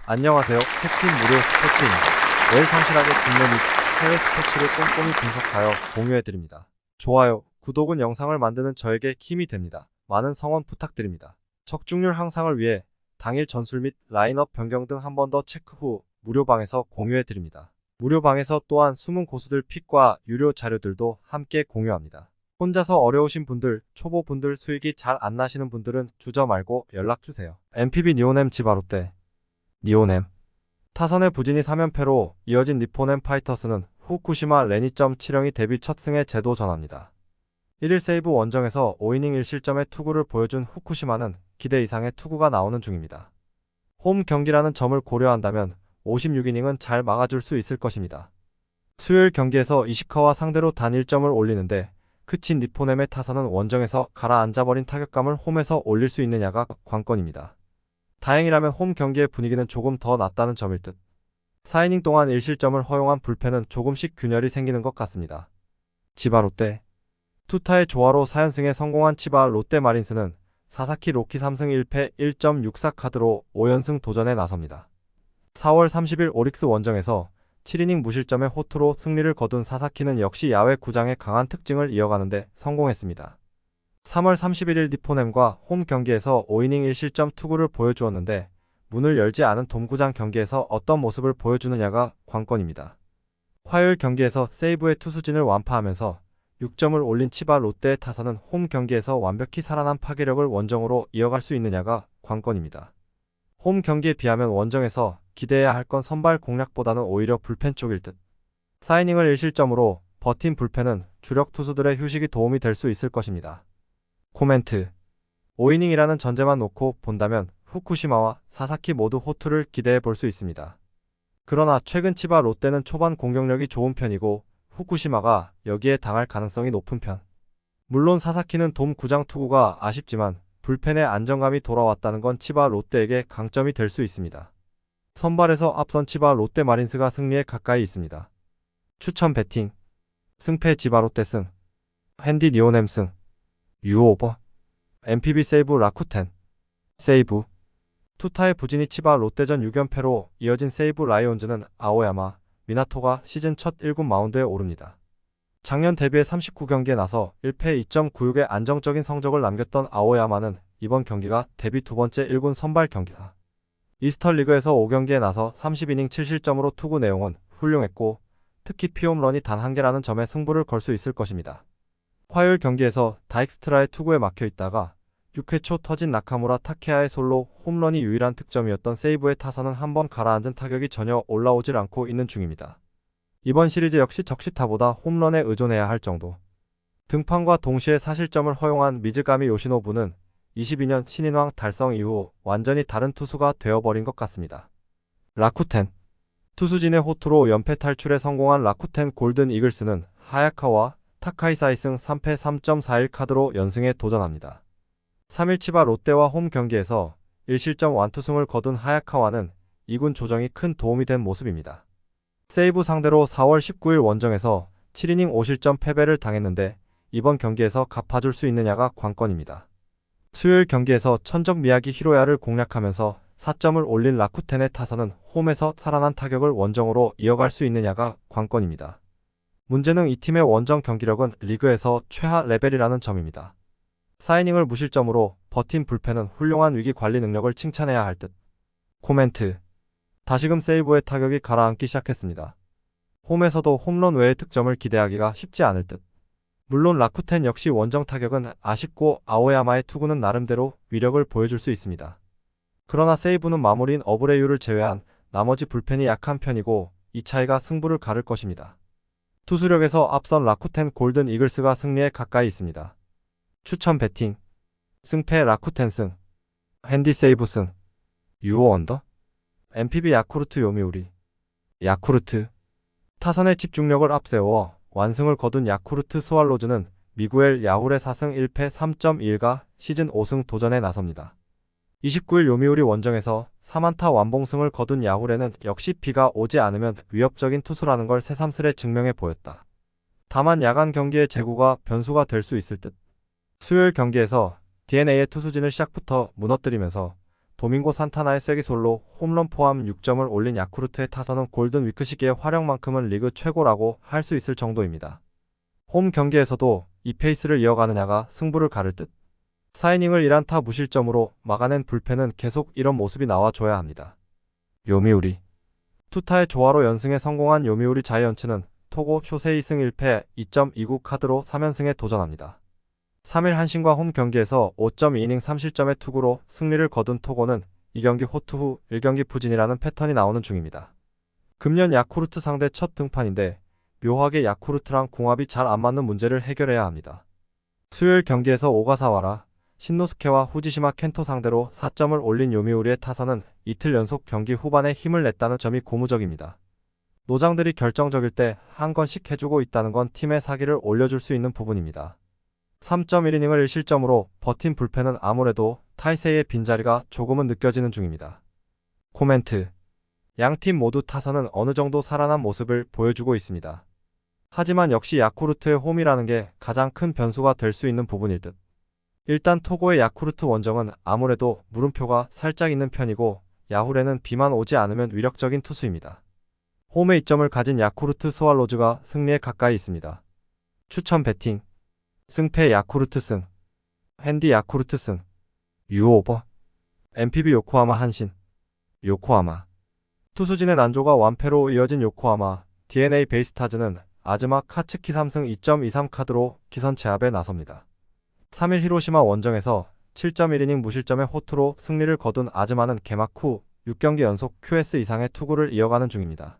안녕하세요. 캡틴 무료 스포츠입니다. 매일 성실하게 국내 및 해외 스포츠를 꼼꼼히 분석하여 공유해드립니다. 좋아요, 구독은 영상을 만드는 저에게 힘이 됩니다. 많은 성원 부탁드립니다. 적중률 향상을 위해 당일 전술 및 라인업 변경 등 한 번 더 체크 후 무료방에서 공유해드립니다. 무료방에서 또한 숨은 고수들 픽과 유료 자료들도 함께 공유합니다. 혼자서 어려우신 분들, 초보분들 수익이 잘 안 나시는 분들은 주저 말고 연락주세요. MPB 니오넴 지바롯데 니오넴 타선의 부진이 3연패로 이어진 니포넴 파이터스는 후쿠시마 레니.7형이 데뷔 첫 승에 제도 전합니다. 1일 세이브 원정에서 5이닝 1실점의 투구를 보여준 후쿠시마는 기대 이상의 투구가 나오는 중입니다. 홈 경기라는 점을 고려한다면 56이닝은 잘 막아줄 수 있을 것입니다. 수요일 경기에서 이시카와 상대로 단 1점을 올리는데 그친 니포넴의 타선은 원정에서 가라앉아버린 타격감을 홈에서 올릴 수 있느냐가 관건입니다. 다행이라면 홈 경기의 분위기는 조금 더 낫다는 점일 듯. 4이닝 동안 1실점을 허용한 불펜은 조금씩 균열이 생기는 것 같습니다. 치바 롯데 투타의 조화로 4연승에 성공한 치바 롯데 마린스는 사사키 로키 3승 1패 1.64 카드로 5연승 도전에 나섭니다. 4월 30일 오릭스 원정에서 7이닝 무실점의 호투로 승리를 거둔 사사키는 역시 야외 구장의 강한 특징을 이어가는데 성공했습니다. 3월 31일 니포넴과 홈 경기에서 5이닝 1실점 투구를 보여주었는데 문을 열지 않은 돔구장 경기에서 어떤 모습을 보여주느냐가 관건입니다. 화요일 경기에서 세이브의 투수진을 완파하면서 6점을 올린 치바 롯데의 타선은 홈 경기에서 완벽히 살아난 파괴력을 원정으로 이어갈 수 있느냐가 관건입니다. 홈 경기에 비하면 원정에서 기대해야 할 건 선발 공략보다는 오히려 불펜 쪽일 듯. 4이닝을 1실점으로 버틴 불펜은 주력 투수들의 휴식이 도움이 될 수 있을 것입니다. 코멘트 5이닝이라는 전제만 놓고 본다면 후쿠시마와 사사키 모두 호투를 기대해 볼 수 있습니다. 그러나 최근 치바 롯데는 초반 공격력이 좋은 편이고 후쿠시마가 여기에 당할 가능성이 높은 편. 물론 사사키는 돔 구장 투구가 아쉽지만 불펜의 안정감이 돌아왔다는 건 치바 롯데에게 강점이 될 수 있습니다. 선발에서 앞선 치바 롯데 마린스가 승리에 가까이 있습니다. 추천 배팅 승패 치바 롯데 승 핸디 니오넴 승 유오버 MPB 세이브 라쿠텐 세이브 투타의 부진이 치바 롯데전 6연패로 이어진 세이브 라이온즈는 아오야마 미나토가 시즌 첫 1군 마운드에 오릅니다. 작년 데뷔해 39경기에 나서 1패 2.96의 안정적인 성적을 남겼던 아오야마는 이번 경기가 데뷔 두 번째 1군 선발 경기다. 이스터 리그에서 5경기에 나서 30이닝 7실점으로 투구 내용은 훌륭했고 특히 피홈런이 단 1개라는 점에 승부를 걸 수 있을 것입니다. 화요일 경기에서 다익스트라의 투구에 막혀있다가 6회 초 터진 나카무라 타케아의 솔로 홈런이 유일한 득점이었던 세이브의 타선은 한번 가라앉은 타격이 전혀 올라오질 않고 있는 중입니다. 이번 시리즈 역시 적시타보다 홈런에 의존해야 할 정도. 등판과 동시에 사실점을 허용한 미즈가미 요시노부는 22년 신인왕 달성 이후 완전히 다른 투수가 되어버린 것 같습니다. 라쿠텐 투수진의 호투로 연패 탈출에 성공한 라쿠텐 골든 이글스는 하야카와 타카이 사이승 3패 3.41 카드로 연승에 도전합니다. 3일 치바 롯데와 홈 경기에서 1실점 완투승을 거둔 하야카와는 2군 조정이 큰 도움이 된 모습입니다. 세이브 상대로 4월 19일 원정에서 7이닝 5실점 패배를 당했는데 이번 경기에서 갚아줄 수 있느냐가 관건입니다. 수요일 경기에서 천적 미야기 히로야를 공략하면서 4점을 올린 라쿠텐의 타선은 홈에서 살아난 타격을 원정으로 이어갈 수 있느냐가 관건입니다. 문제는 이 팀의 원정 경기력은 리그에서 최하 레벨이라는 점입니다. 4이닝을 무실점으로 버틴 불펜은 훌륭한 위기 관리 능력을 칭찬해야 할 듯. 코멘트 다시금 세이브의 타격이 가라앉기 시작했습니다. 홈에서도 홈런 외의 득점을 기대하기가 쉽지 않을 듯. 물론 라쿠텐 역시 원정 타격은 아쉽고 아오야마의 투구는 나름대로 위력을 보여줄 수 있습니다. 그러나 세이브는 마무리인 어브레유를 제외한 나머지 불펜이 약한 편이고 이 차이가 승부를 가를 것입니다. 투수력에서 앞선 라쿠텐 골든 이글스가 승리에 가까이 있습니다. 추천 배팅 승패 라쿠텐 승 핸디 세이브 승 유오 언더 MPB 야쿠르트 요미우리 야쿠르트 타선의 집중력을 앞세워 완승을 거둔 야쿠르트 스왈로즈는 미구엘 야훌의 4승 1패 3.1가 시즌 5승 도전에 나섭니다. 29일 요미우리 원정에서 3안타 완봉승을 거둔 야훌에는 역시 비가 오지 않으면 위협적인 투수라는 걸 새삼스레 증명해 보였다. 다만 야간 경기의 재고가 변수가 될 수 있을 듯. 수요일 경기에서 DNA의 투수진을 시작부터 무너뜨리면서 도밍고 산타나의 쐐기솔로 홈런 포함 6점을 올린 야쿠르트의 타선은 골든 위크 시기의 활약만큼은 리그 최고라고 할 수 있을 정도입니다. 홈 경기에서도 이 페이스를 이어가느냐가 승부를 가를 듯. 4이닝을 1안타 무실점으로 막아낸 불펜은 계속 이런 모습이 나와줘야 합니다. 요미우리 투타의 조화로 연승에 성공한 요미우리 자이언츠는 토고 쇼세이 승 1패 2.29 카드로 3연승에 도전합니다. 3일 한신과 홈 경기에서 5.2이닝 3실점의 투구로 승리를 거둔 토고는 2경기 호투 후 1경기 부진이라는 패턴이 나오는 중입니다. 금년 야쿠르트 상대 첫 등판인데 묘하게 야쿠르트랑 궁합이 잘 안 맞는 문제를 해결해야 합니다. 수요일 경기에서 오가사와라, 신노스케와 후지시마 켄토 상대로 4점을 올린 요미우리의 타선은 이틀 연속 경기 후반에 힘을 냈다는 점이 고무적입니다. 노장들이 결정적일 때 한 건씩 해주고 있다는 건 팀의 사기를 올려줄 수 있는 부분입니다. 3.1이닝을 1실점으로 버틴 불펜은 아무래도 타이세이의 빈자리가 조금은 느껴지는 중입니다. 코멘트. 양팀 모두 타선은 어느 정도 살아난 모습을 보여주고 있습니다. 하지만 역시 야쿠르트의 홈이라는 게 가장 큰 변수가 될 수 있는 부분일 듯. 일단 토고의 야쿠르트 원정은 아무래도 물음표가 살짝 있는 편이고 야후레는 비만 오지 않으면 위력적인 투수입니다. 홈에 이점을 가진 야쿠르트 스왈로즈가 승리에 가까이 있습니다. 추천 배팅. 승패 야쿠르트 승. 핸디 야쿠르트 승. 유오버. MPB 요코하마 한신. 요코하마. 투수진의 난조가 완패로 이어진 요코하마. DNA 베이스타즈는 아즈마 카츠키 3승 2.23 카드로 기선 제압에 나섭니다. 3일 히로시마 원정에서 7.1이닝 무실점의 호투로 승리를 거둔 아즈마는 개막 후 6경기 연속 QS 이상의 투구를 이어가는 중입니다.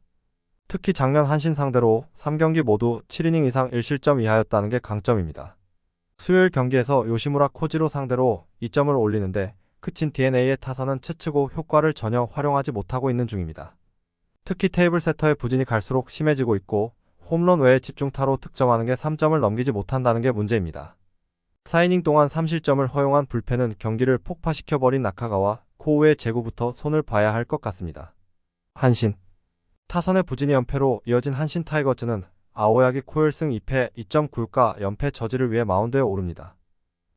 특히 작년 한신 상대로 3경기 모두 7이닝 이상 1실점 이하였다는 게 강점입니다. 수요일 경기에서 요시무라 코지로 상대로 2점을 올리는데 그친 DNA의 타선은 치치고 효과를 전혀 활용하지 못하고 있는 중입니다. 특히 테이블 세터의 부진이 갈수록 심해지고 있고 홈런 외에 집중타로 득점하는 게 3점을 넘기지 못한다는 게 문제입니다. 4이닝 동안 3실점을 허용한 불펜은 경기를 폭파시켜버린 나카가와 코우의 제구부터 손을 봐야 할 것 같습니다. 한신. 타선의 부진이 연패로 이어진 한신 타이거즈는 아오야기 코열승 2패 2.9가 연패 저지를 위해 마운드에 오릅니다.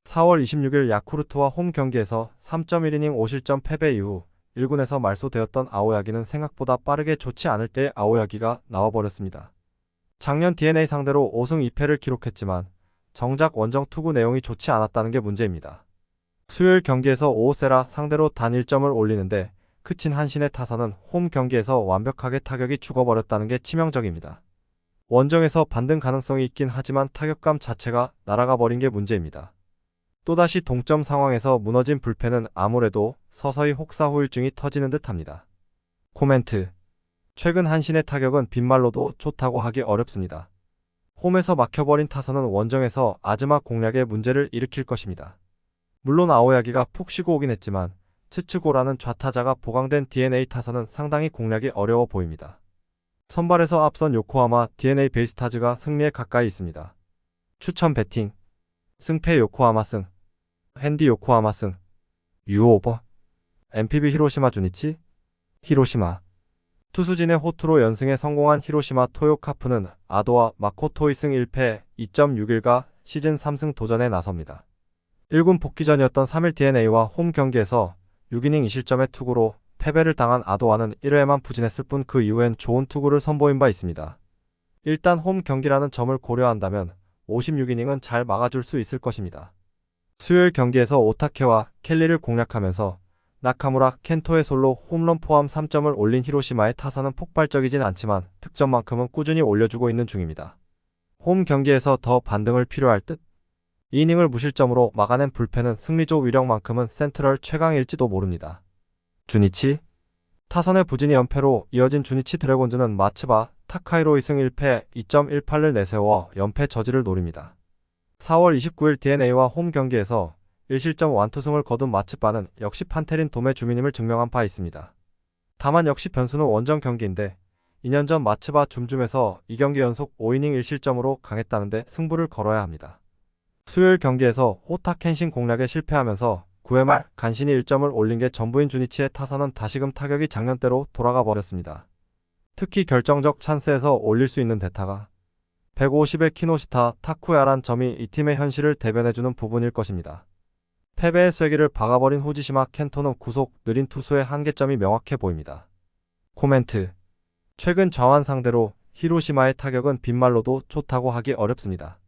4월 26일 야쿠르트와 홈 경기에서 3.1이닝 5실점 패배 이후 1군에서 말소되었던 아오야기는 생각보다 빠르게 좋지 않을 때의 아오야기가 나와버렸습니다. 작년 DNA 상대로 5승 2패를 기록했지만 정작 원정 투구 내용이 좋지 않았다는 게 문제입니다. 수요일 경기에서 오오세라 상대로 단 1점을 올리는데 그친 한신의 타선은 홈 경기에서 완벽하게 타격이 죽어버렸다는 게 치명적입니다. 원정에서 반등 가능성이 있긴 하지만 타격감 자체가 날아가 버린 게 문제입니다. 또다시 동점 상황에서 무너진 불펜은 아무래도 서서히 혹사후유증이 터지는 듯합니다. 코멘트. 최근 한신의 타격은 빈말로도 좋다고 하기 어렵습니다. 홈에서 막혀버린 타선은 원정에서 아즈마 공략에 문제를 일으킬 것입니다. 물론 아오야기가 푹 쉬고 오긴 했지만 츠츠고라는 좌타자가 보강된 DNA 타선은 상당히 공략이 어려워 보입니다. 선발에서 앞선 요코하마 DNA 베이스타즈가 승리에 가까이 있습니다. 추천 배팅. 승패 요코하마 승. 핸디 요코하마 승. 유오버. MPB 히로시마 주니치. 히로시마. 투수진의 호투로 연승에 성공한 히로시마 토요카프는 아도와 마코토이 승 1패 2.61가 시즌 3승 도전에 나섭니다. 1군 복귀전이었던 3일 DNA와 홈 경기에서 6이닝 2실점의 투구로 패배를 당한 아도와는 1회에만 부진했을 뿐 그 이후엔 좋은 투구를 선보인 바 있습니다. 일단 홈 경기라는 점을 고려한다면 56이닝은 잘 막아줄 수 있을 것입니다. 수요일 경기에서 오타케와 켈리를 공략하면서 나카무라, 켄토의 솔로 홈런 포함 3점을 올린 히로시마의 타선은 폭발적이진 않지만 득점만큼은 꾸준히 올려주고 있는 중입니다. 홈 경기에서 더 반등을 필요할 듯? 2이닝을 무실점으로 막아낸 불펜은 승리조 위력만큼은 센트럴 최강일지도 모릅니다. 주니치. 타선의 부진이 연패로 이어진 주니치 드래곤즈는 마츠바, 타카이로 2승 1패 2.18을 내세워 연패 저지를 노립니다. 4월 29일 DNA와 홈 경기에서 1실점 완투승을 거둔 마츠바는 역시 판테린 돔의 주민임을 증명한 바 있습니다. 다만 역시 변수는 원정 경기인데 2년 전 마츠바 줌줌에서 2경기 연속 5이닝 1실점으로 강했다는데 승부를 걸어야 합니다. 수요일 경기에서 호타 켄신 공략에 실패하면서 9회 말 간신히 1점을 올린 게 전부인 주니치의 타선은 다시금 타격이 작년대로 돌아가 버렸습니다. 특히 결정적 찬스에서 올릴 수 있는 대타가 150의 키노시타 타쿠야란 점이 이 팀의 현실을 대변해주는 부분일 것입니다. 패배의 쐐기를 박아버린 후지시마 켄토는 구속 느린 투수의 한계점이 명확해 보입니다. 코멘트. 최근 저한 상대로 히로시마의 타격은 빈말로도 좋다고 하기 어렵습니다.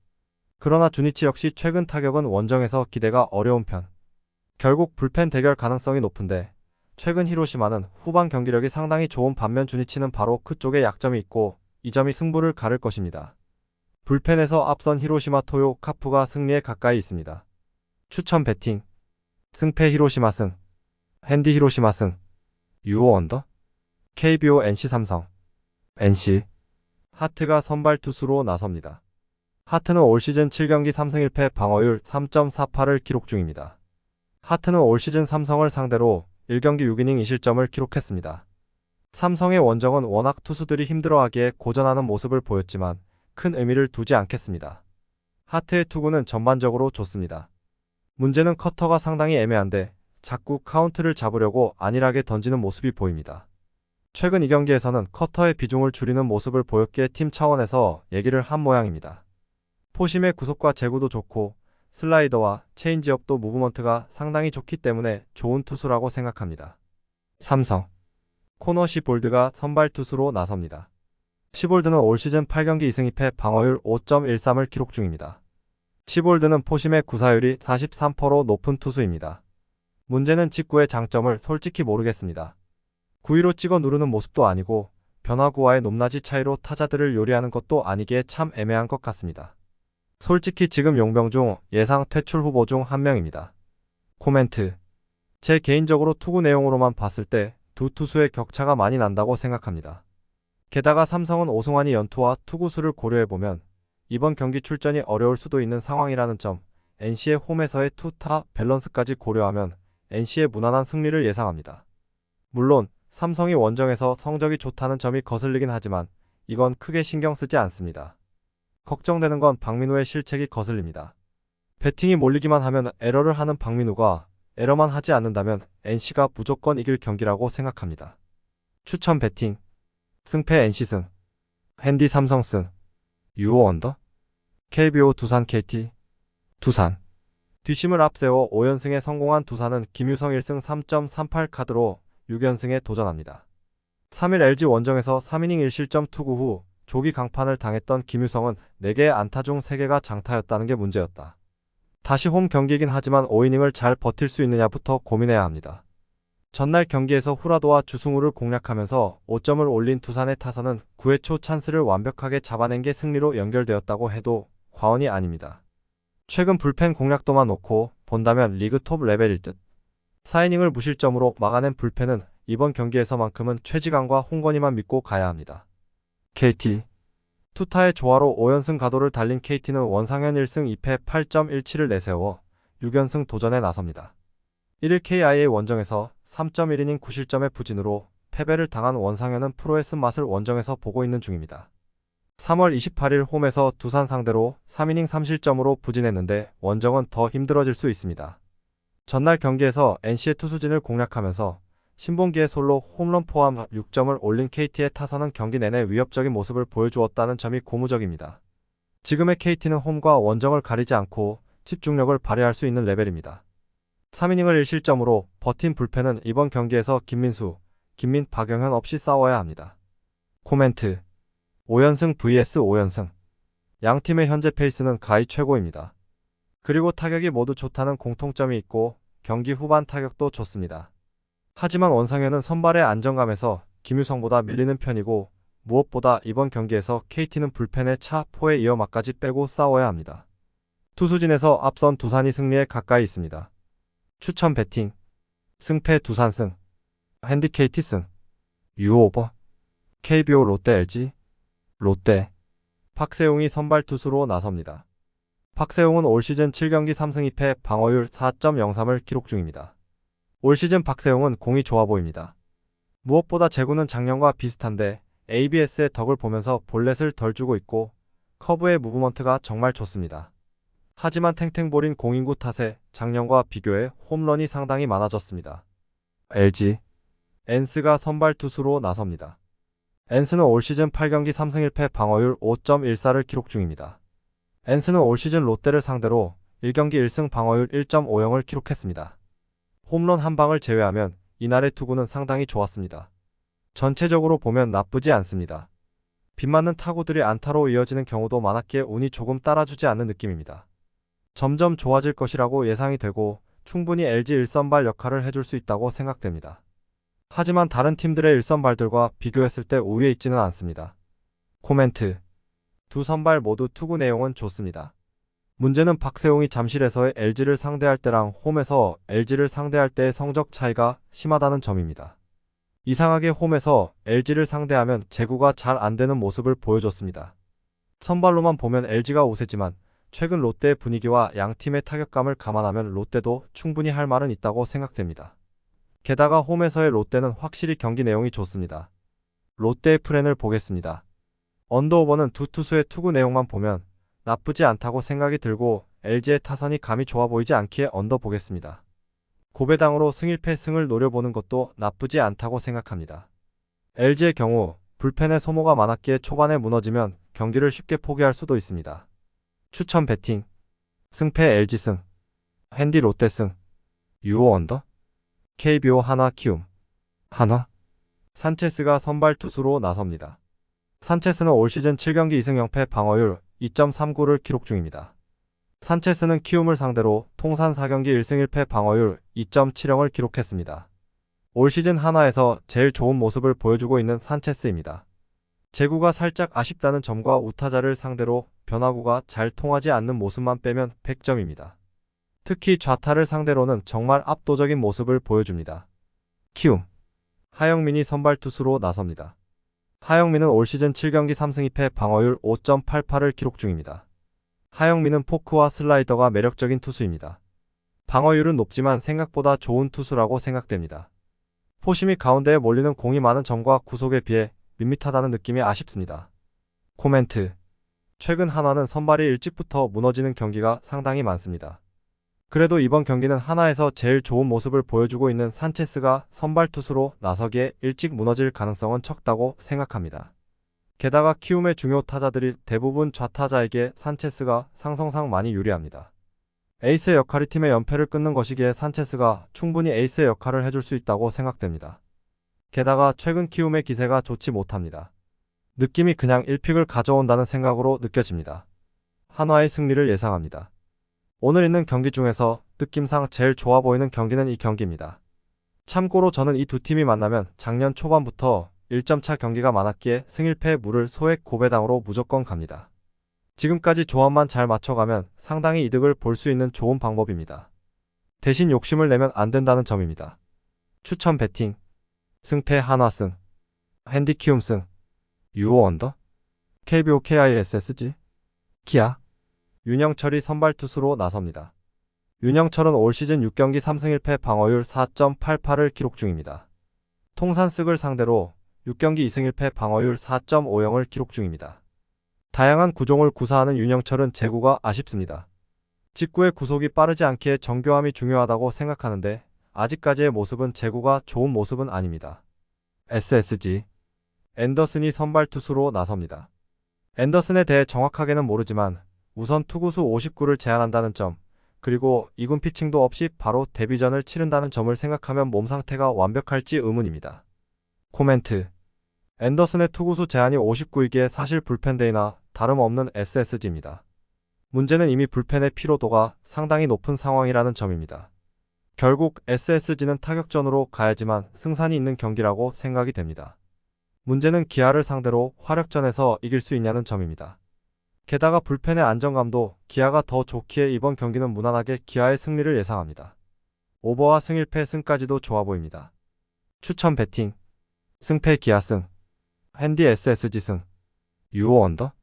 그러나 주니치 역시 최근 타격은 원정에서 기대가 어려운 편. 결국 불펜 대결 가능성이 높은데 최근 히로시마는 후반 경기력이 상당히 좋은 반면 주니치는 바로 그쪽에 약점이 있고 이 점이 승부를 가를 것입니다. 불펜에서 앞선 히로시마 토요 카프가 승리에 가까이 있습니다. 추천 배팅. 승패 히로시마 승. 핸디 히로시마 승. 유오 언더. KBO NC 삼성. NC. 하트가 선발 투수로 나섭니다. 하트는 올 시즌 7경기 3승 1패 방어율 3.48을 기록 중입니다. 하트는 올 시즌 삼성을 상대로 1경기 6이닝 2실점을 기록했습니다. 삼성의 원정은 워낙 투수들이 힘들어하기에 고전하는 모습을 보였지만 큰 의미를 두지 않겠습니다. 하트의 투구는 전반적으로 좋습니다. 문제는 커터가 상당히 애매한데 자꾸 카운트를 잡으려고 안일하게 던지는 모습이 보입니다. 최근 2경기에서는 커터의 비중을 줄이는 모습을 보였기에 팀 차원에서 얘기를 한 모양입니다. 포심의 구속과 제구도 좋고 슬라이더와 체인지업도 무브먼트가 상당히 좋기 때문에 좋은 투수라고 생각합니다. 삼성. 코너 시볼드가 선발 투수로 나섭니다. 시볼드는 올 시즌 8경기 2승 2패 방어율 5.13을 기록 중입니다. 시볼드는 포심의 구사율이 43%로 높은 투수입니다. 문제는 직구의 장점을 솔직히 모르겠습니다. 구위로 찍어 누르는 모습도 아니고 변화구와의 높낮이 차이로 타자들을 요리하는 것도 아니기에 참 애매한 것 같습니다. 솔직히 지금 용병 중 예상 퇴출 후보 중 한 명입니다. 코멘트. 제 개인적으로 투구 내용으로만 봤을 때 두 투수의 격차가 많이 난다고 생각합니다. 게다가 삼성은 오승환이 연투와 투구수를 고려해보면 이번 경기 출전이 어려울 수도 있는 상황이라는 점, NC의 홈에서의 투타 밸런스까지 고려하면 NC의 무난한 승리를 예상합니다. 물론 삼성이 원정에서 성적이 좋다는 점이 거슬리긴 하지만 이건 크게 신경 쓰지 않습니다. 걱정되는 건 박민우의 실책이 거슬립니다. 배팅이 몰리기만 하면 에러를 하는 박민우가 에러만 하지 않는다면 NC가 무조건 이길 경기라고 생각합니다. 추천 배팅. 승패 NC 승. 핸디 삼성 승. 유오 언더. KBO 두산 KT. 두산. 뒷심을 앞세워 5연승에 성공한 두산은 김유성 1승 3.38 카드로 6연승에 도전합니다. 3일 LG 원정에서 3이닝 1실점 투구 후 조기 강판을 당했던 김유성은 4개의 안타 중 3개가 장타였다는 게 문제였다. 다시 홈 경기이긴 하지만 5이닝을 잘 버틸 수 있느냐부터 고민해야 합니다. 전날 경기에서 후라도와 주승우를 공략하면서 5점을 올린 두산의 타선은 9회 초 찬스를 완벽하게 잡아낸 게 승리로 연결되었다고 해도 과언이 아닙니다. 최근 불펜 공략도만 놓고 본다면 리그 톱 레벨일 듯. 4이닝을 무실점으로 막아낸 불펜은 이번 경기에서만큼은 최지강과 홍건희만 믿고 가야 합니다. KT. 투타의 조화로 5연승 가도를 달린 KT는 원상현 1승 2패 8.17을 내세워 6연승 도전에 나섭니다. 1일 KIA 원정에서 3.1이닝 9실점의 부진으로 패배를 당한 원상현은 프로의 쓴맛을 원정에서 보고 있는 중입니다. 3월 28일 홈에서 두산 상대로 3이닝 3실점으로 부진했는데 원정은 더 힘들어질 수 있습니다. 전날 경기에서 NC의 투수진을 공략하면서 신봉기의 솔로 홈런 포함 6점을 올린 KT의 타선은 경기 내내 위협적인 모습을 보여주었다는 점이 고무적입니다. 지금의 KT는 홈과 원정을 가리지 않고 집중력을 발휘할 수 있는 레벨입니다. 3이닝을 1실점으로 버틴 불펜은 이번 경기에서 김민수, 김민, 박영현 없이 싸워야 합니다. 코멘트. 5연승 vs 5연승. 양팀의 현재 페이스는 가히 최고입니다. 그리고 타격이 모두 좋다는 공통점이 있고 경기 후반 타격도 좋습니다. 하지만 원상현은 선발의 안정감에서 김유성보다 밀리는 편이고 무엇보다 이번 경기에서 KT는 불펜의 차, 포에 이어 막까지 빼고 싸워야 합니다. 투수진에서 앞선 두산이 승리에 가까이 있습니다. 추천 배팅. 승패 두산 승. 핸디 KT 승. 유오버. KBO 롯데 LG. 롯데. 박세웅이 선발 투수로 나섭니다. 박세웅은 올 시즌 7경기 3승 2패 방어율 4.03을 기록 중입니다. 올 시즌 박세웅은 공이 좋아 보입니다. 무엇보다 제구는 작년과 비슷한데 ABS의 덕을 보면서 볼넷을 덜 주고 있고 커브의 무브먼트가 정말 좋습니다. 하지만 탱탱볼인 공인구 탓에 작년과 비교해 홈런이 상당히 많아졌습니다. LG. 엔스가 선발 투수로 나섭니다. 엔스는 올 시즌 8경기 3승 1패 방어율 5.14를 기록 중입니다. 엔스는 올 시즌 롯데를 상대로 1경기 1승 방어율 1.50을 기록했습니다. 홈런 한 방을 제외하면 이날의 투구는 상당히 좋았습니다. 전체적으로 보면 나쁘지 않습니다. 빗맞는 타구들이 안타로 이어지는 경우도 많았기에 운이 조금 따라주지 않는 느낌입니다. 점점 좋아질 것이라고 예상이 되고 충분히 LG 일선발 역할을 해줄 수 있다고 생각됩니다. 하지만 다른 팀들의 일선발들과 비교했을 때 우위에 있지는 않습니다. 코멘트. 두 선발 모두 투구 내용은 좋습니다. 문제는 박세웅이 잠실에서의 LG를 상대할 때랑 홈에서 LG를 상대할 때의 성적 차이가 심하다는 점입니다. 이상하게 홈에서 LG를 상대하면 제구가 잘 안되는 모습을 보여줬습니다. 선발로만 보면 LG가 우세지만 최근 롯데의 분위기와 양팀의 타격감을 감안하면 롯데도 충분히 할 말은 있다고 생각됩니다. 게다가 홈에서의 롯데는 확실히 경기 내용이 좋습니다. 롯데의 플랜을 보겠습니다. 언더오버는 두 투수의 투구 내용만 보면 나쁘지 않다고 생각이 들고 LG의 타선이 감이 좋아 보이지 않기에 언더 보겠습니다. 고배당으로 승1패 승을 노려보는 것도 나쁘지 않다고 생각합니다. LG의 경우 불펜의 소모가 많았기에 초반에 무너지면 경기를 쉽게 포기할 수도 있습니다. 추천 배팅. 승패 LG 승, 핸디 롯데 승, 유호 언더, KBO 한화 키움, 한화. 산체스가 선발 투수로 나섭니다. 산체스는 올 시즌 7경기 2승 0패 방어율 2.39를 기록 중입니다. 산체스는 키움을 상대로 통산 4경기 1승 1패 방어율 2.70을 기록했습니다. 올 시즌 한화에서 제일 좋은 모습을 보여주고 있는 산체스입니다. 제구가 살짝 아쉽다는 점과 우타자를 상대로 변화구가 잘 통하지 않는 모습만 빼면 100점입니다. 특히 좌타를 상대로는 정말 압도적인 모습을 보여줍니다. 키움. 하영민이 선발 투수로 나섭니다. 하영민은 올 시즌 7경기 3승 2패 방어율 5.88을 기록 중입니다. 하영민은 포크와 슬라이더가 매력적인 투수입니다. 방어율은 높지만 생각보다 좋은 투수라고 생각됩니다. 포심이 가운데에 몰리는 공이 많은 점과 구속에 비해 밋밋하다는 느낌이 아쉽습니다. 코멘트. 최근 한화는 선발이 일찍부터 무너지는 경기가 상당히 많습니다. 그래도 이번 경기는 한화에서 제일 좋은 모습을 보여주고 있는 산체스가 선발 투수로 나서기에 일찍 무너질 가능성은 적다고 생각합니다. 게다가 키움의 중요 타자들이 대부분 좌타자에게 산체스가 상성상 많이 유리합니다. 에이스의 역할이 팀의 연패를 끊는 것이기에 산체스가 충분히 에이스의 역할을 해줄 수 있다고 생각됩니다. 게다가 최근 키움의 기세가 좋지 못합니다. 느낌이 그냥 1픽을 가져온다는 생각으로 느껴집니다. 한화의 승리를 예상합니다. 오늘 있는 경기 중에서 느낌상 제일 좋아 보이는 경기는 이 경기입니다. 참고로 저는 이 두 팀이 만나면 작년 초반부터 1점차 경기가 많았기에 승1패 물을 소액 고배당으로 무조건 갑니다. 지금까지 조합만 잘 맞춰가면 상당히 이득을 볼 수 있는 좋은 방법입니다. 대신 욕심을 내면 안 된다는 점입니다. 추천 배팅. 승패 한화 승, 핸디 키움 승, 유호 언더, KBO KISSG, 기아. 윤영철이 선발 투수로 나섭니다. 윤영철은 올 시즌 6경기 3승 1패 방어율 4.88을 기록 중입니다. 통산쓱을 상대로 6경기 2승 1패 방어율 4.50을 기록 중입니다. 다양한 구종을 구사하는 윤영철은 제구가 아쉽습니다. 직구의 구속이 빠르지 않기에 정교함이 중요하다고 생각하는데 아직까지의 모습은 제구가 좋은 모습은 아닙니다. SSG. 앤더슨이 선발 투수로 나섭니다. 앤더슨에 대해 정확하게는 모르지만 우선 투구수 59를 제한한다는 점, 그리고 2군 피칭도 없이 바로 데뷔전을 치른다는 점을 생각하면 몸 상태가 완벽할지 의문입니다. 코멘트. 앤더슨의 투구수 제한이 59이기에 사실 불펜데이나 다름없는 SSG입니다. 문제는 이미 불펜의 피로도가 상당히 높은 상황이라는 점입니다. 결국 SSG는 타격전으로 가야지만 승산이 있는 경기라고 생각이 됩니다. 문제는 기아를 상대로 화력전에서 이길 수 있냐는 점입니다. 게다가 불펜의 안정감도 기아가 더 좋기에 이번 경기는 무난하게 기아의 승리를 예상합니다. 오버와 승1패 승까지도 좋아 보입니다. 추천 배팅. 승패 기아 승, 핸디 SSG 승, 유호 언더.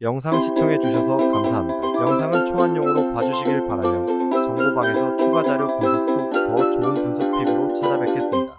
영상 시청해주셔서 감사합니다. 영상은 초안용으로 봐주시길 바라며 정보방에서 추가 자료 분석 후 더 좋은 분석 팁으로 찾아뵙겠습니다.